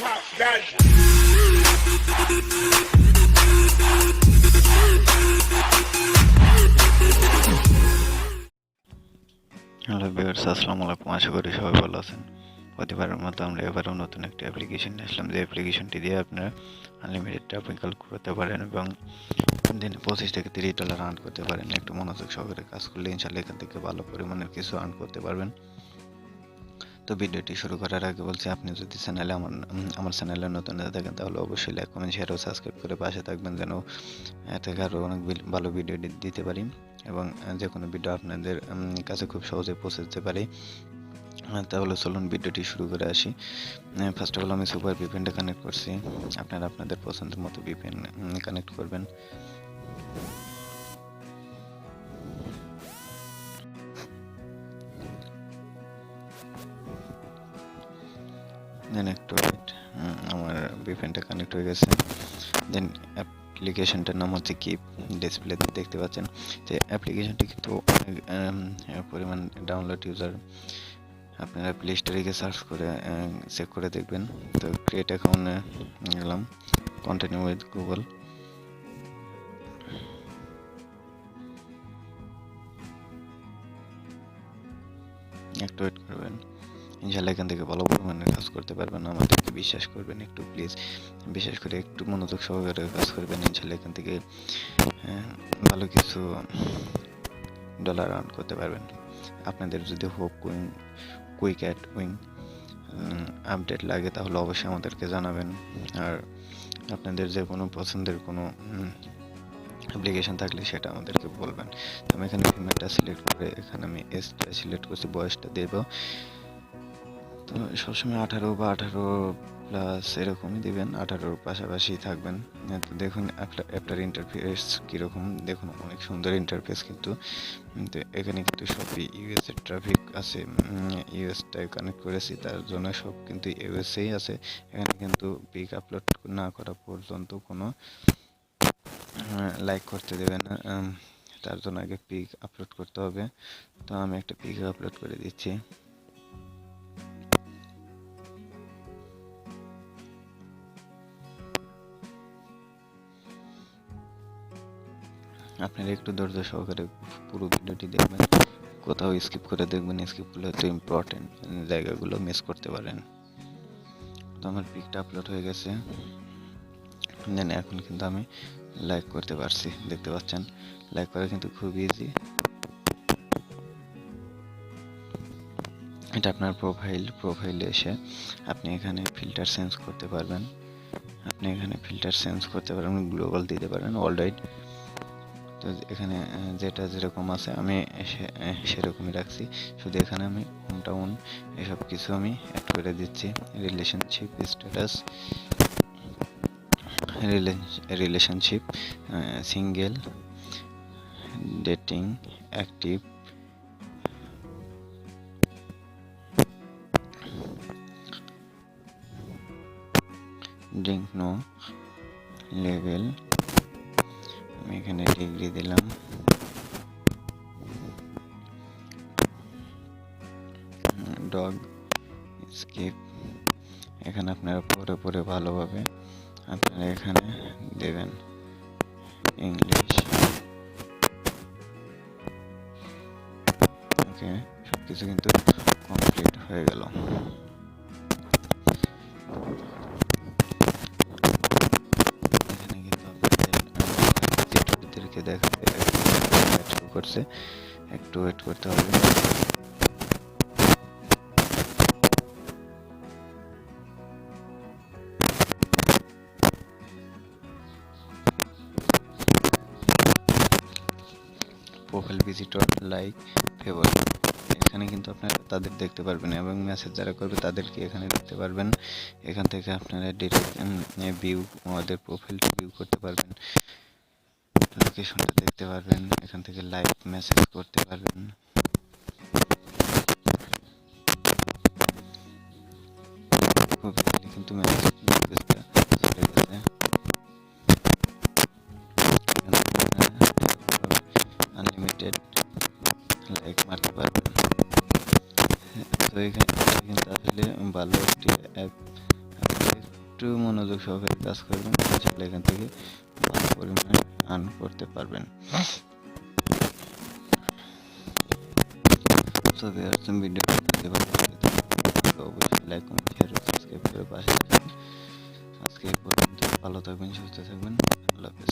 Hello viewers, আসসালামু আলাইকুম। আশা করি সবাই ভালো আছেন। প্রতিবারের মতো আমরা এবারও নতুন একটি অ্যাপ্লিকেশন নিয়ে আসলাম। যে অ্যাপ্লিকেশনটি দিয়ে আপনারা আনলিমিটেড ট্রাফিক কল করতে পারেন এবং দিনে $25 থেকে $30 আর্ন করতে পারেন। একটু মনোযোগ সহকারে কাজ করলে ইনশাল্লাহ এখান থেকে ভালো পরিমাণের কিছু আর্ন করতে পারবেন। তো ভিডিওটি শুরু করার আগে বলছি, আপনি যদি আমার চ্যানেলে নতুন হয়ে থাকেন তাহলে অবশ্যই লাইক, কমেন্ট, শেয়ার ও সাবস্ক্রাইব করে পাশে থাকবেন, যেন এ থেকে আরও অনেক ভালো ভিডিও দিতে পারি এবং যে কোনো ভিডিও আপনাদের কাছে খুব সহজে পৌঁছে যেতে পারে। তাহলে চলুন ভিডিওটি শুরু করে আসি। ফার্স্ট অফ অল আমি সুপার ভিপিএনটা কানেক্ট করছি। আপনারা আপনাদের পছন্দের মতো ভিপিএন কানেক্ট করবেন। দেন একটু আমার ভিপিএনটা কানেক্ট হয়ে গেছে। দেন অ্যাপ্লিকেশনটার নাম হচ্ছে কিপ। ডিসপ্লেতে দেখতে পাচ্ছেন যে অ্যাপ্লিকেশনটি কিন্তু অনেক পরিমাণ ডাউনলোড ইউজার। আপনারা প্লে স্টোরে গিয়ে সার্চ করে চেক করে দেখবেন। তো ক্রিয়েট অ্যাকাউন্টে গেলাম, কন্টিনিউ উইথ গুগল। একটু ওয়েট করবেন, ইনশাল্লাহ এখান থেকে ভালো পরিমাণে কাজ করতে পারবেন। আমাদেরকে বিশ্বাস করবেন একটু, প্লিজ বিশেষ করে একটু মনোযোগ সহকারে কাজ করবেন। ইনশাল্লাহ এখান থেকে ভালো কিছু ডলার আর্ন করতে পারবেন। আপনাদের যদি কুইক অ্যাড উইং আপডেট লাগে তাহলে অবশ্যই আমাদেরকে জানাবেন। আর আপনাদের যে কোনো পছন্দের কোনো অ্যাপ্লিকেশন থাকলে সেটা আমাদেরকে বলবেন। তো আমি এখানে ফিমেলটা সিলেক্ট করে এখানে আমি এজটা সিলেক্ট করছি, বয়সটা দেব। তো সবসময় 18 বা 18+ এরকমই দেবেন, 18-র পাশাপাশি থাকবেন। তো দেখুন অ্যাপটার ইন্টারফেস কীরকম, দেখুন অনেক সুন্দর ইন্টারফেস কিন্তু। তো এখানে কিন্তু সবই ইউএসএ ট্রাফিক আছে, ইউএসটায় কানেক্ট করেছি তার জন্য সব কিন্তু ইউএসএই আছে। এখানে কিন্তু পিক আপলোড না করা পর্যন্ত কোনো লাইক করতে দেবে না, তার জন্য আগে পিক আপলোড করতে হবে। তো আমি একটা পিক আপলোড করে দিচ্ছি। আপনারা একটু ধৈর্য সহকারে পুরো ভিডিওটি দেখবেন, কোথাও স্কিপ করে দেখবেন। স্কিপ করলে হয়তো ইম্পর্টেন্ট জায়গাগুলো মিস করতে পারেন। তো আমার পিকটা আপলোড হয়ে গেছে। দেন এখন কিন্তু আমি লাইক করতে পারছি, দেখতে পাচ্ছেন। লাইক করা কিন্তু খুব ইজি। এটা আপনার প্রোফাইলে এসে আপনি এখানে ফিল্টার চেঞ্জ করতে পারবেন। গ্লোবাল দিতে পারেন, অলরাইট। তো এখানে যেটা যেরকম আছে আমি সেরকমই রাখছি, শুধু এখানে আমি হোম টাউন এসব কিছু আমি অ্যাড করে দিচ্ছি। Relationship status, single, dating, active, drink no, level আমি এখানে ডিগ্রি দিলাম। ডগ, স্কিপ, এখানে আপনারা পরে ভালোভাবে আপনারা এখানে দেবেন ইংলিশ। ওকে, সবকিছু কিন্তু কমপ্লিট হয়ে গেল। এখানে কিন্তু আপনাদেরকে দেখাতে করছে, একটু ওয়েট করতে হবে। প্রোফাইল ভিজিটর, লাইক, ফেভারিট, এখানে কিন্তু আপনারা তাদের দেখতে পারবেন এবং মেসেজ যারা করবে তাদেরকে এখানে দেখতে পারবেন। এখান থেকে আপনারা ডিরেক্ট ভিউ আমাদের প্রোফাইলটা ভিউ করতে পারবেন, লোকেশনটা দেখতে পারবেন, এখান থেকে লাইভ মেসেজ করতে পারবেন। খুব ইজিলি কিন্তু মেসেজটা চলে গেছে। আনলিমিটেড লাইক মারতে পারবেন। তো এখানে কিন্তু আসলে ভালো একটি অ্যাপ। একটু মনোযোগ সহকারে কাজ করবেন, ইনশাআল্লাহ এখান থেকে ভালো পরিমাণে আর্ন করতে পারবেন। তো ভিউয়ার্স, ভিডিওটি যদি ভালো লাগে তাহলে অবশ্যই লাইক, কমেন্ট, শেয়ার ও সাবস্ক্রাইব করে পাশে থাকবেন। আজকে এই পর্যন্ত, ভালো থাকবেন, সুস্থ থাকবেন, আল্লাহ হাফেজ।